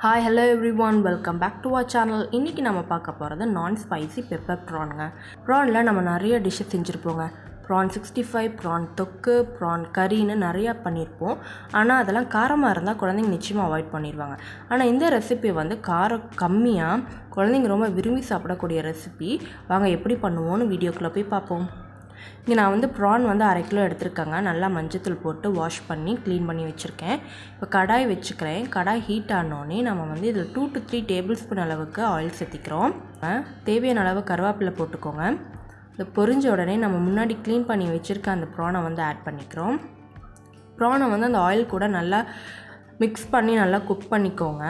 Hi, hello everyone, welcome back to our channel. இன்னைக்கு நம்ம பார்க்க போறது நான் ஸ்பைசி பெப்பர் ப்ரான்ங்க. ப்ரான்ல நம்ம நிறைய டிஷ் செஞ்சிருப்போங்க. prawn 65, prawn தொக்கு, prawn கறின்னு நிறைய பண்ணிருப்போம். ஆனா அதெல்லாம் காரமா இருந்தா குழந்தைங்க நிச்சயமா அவாய்ட் பண்ணிடுவாங்க. ஆனா இந்த ரெசிபி வந்து காரம் கம்மியா குழந்தைங்க ரொம்ப விரும்பி சாப்பிடக்கூடிய ரெசிபி. வாங்க எப்படி பண்ணுவோம்னு வீடியோக்குள்ள போய் பார்ப்போம். இங்கே நான் வந்து ப்ரான் வந்து 1/2 கிலோ எடுத்துருக்கேங்க. நல்லா மஞ்சத்தூள் போட்டு வாஷ் பண்ணி க்ளீன் பண்ணி வச்சுருக்கேன். இப்போ கடாய் வச்சுக்கிறேன். கடாய் ஹீட் ஆனோடனே நம்ம வந்து இதில் 2 to 3 டேபிள் ஸ்பூன் அளவுக்கு ஆயில் சேர்த்திக்கிறோம். தேவையான அளவு கருவேப்பிலை போட்டுக்கோங்க. இது பொரிஞ்ச உடனே நம்ம முன்னாடி க்ளீன் பண்ணி வச்சுருக்க அந்த ப்ரானை வந்து ஆட் பண்ணிக்கிறோம். ப்ரானை வந்து அந்த ஆயில் கூட நல்லா மிக்ஸ் பண்ணி நல்லா குக் பண்ணிக்கோங்க.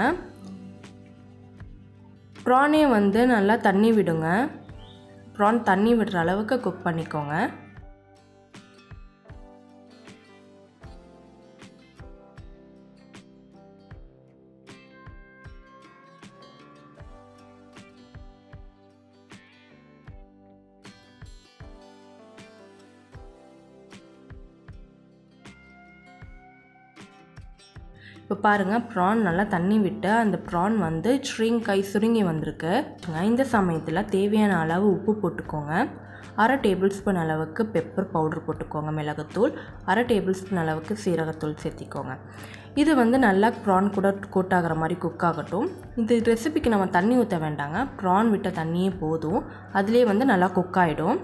ப்ரானே வந்து நல்லா தண்ணி விடுங்க. ப்ரான் தண்ணி விடுற அளவுக்கு குக் பண்ணிக்கோங்க. இப்போ பாருங்கள், ப்ரான் நல்லா தண்ணி விட்டு அந்த ப்ரான் வந்து சுருங்கி வந்திருக்கு. இந்த சமயத்தில் தேவையான அளவு உப்பு போட்டுக்கோங்க. 1/2 டேபிள் ஸ்பூன் அளவுக்கு பெப்பர் பவுடர் போட்டுக்கோங்க. மிளகுத்தூள் 1/2 டேபிள் ஸ்பூன் அளவுக்கு சீரகத்தூள் சேர்த்திக்கோங்க. இது வந்து நல்லா ப்ரான் கூட கோட் ஆகிற மாதிரி குக் ஆகட்டும். இந்த ரெசிபிக்கு நம்ம தண்ணி ஊற்ற வேண்டாங்க. ப்ரான் விட்ட தண்ணியே போதும். அதிலே வந்து நல்லா குக் ஆகிடும்.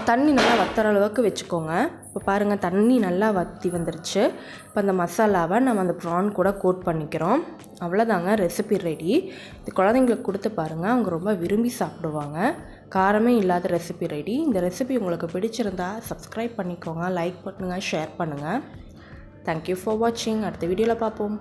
தண்ணி நல்லா வத்துற அளவுக்கு வச்சுக்கோங்க. இப்போ பாருங்கள், தண்ணி நல்லா வற்றி வந்துருச்சு. இப்போ அந்த மசாலாவை நம்ம அந்த ப்ரான் கூட கோட் பண்ணிக்கிறோம். அவ்வளோதாங்க, ரெசிபி ரெடி. இது குழந்தைங்களுக்கு கொடுத்து பாருங்கள், அவங்க ரொம்ப விரும்பி சாப்பிடுவாங்க. காரமே இல்லாத ரெசிபி ரெடி. இந்த ரெசிபி உங்களுக்கு பிடிச்சிருந்தா சப்ஸ்கிரைப் பண்ணிக்கோங்க, லைக் பண்ணுங்கள், ஷேர் பண்ணுங்கள். தேங்க்யூ ஃபார் வாட்சிங். அடுத்த வீடியோவில் பார்ப்போம்.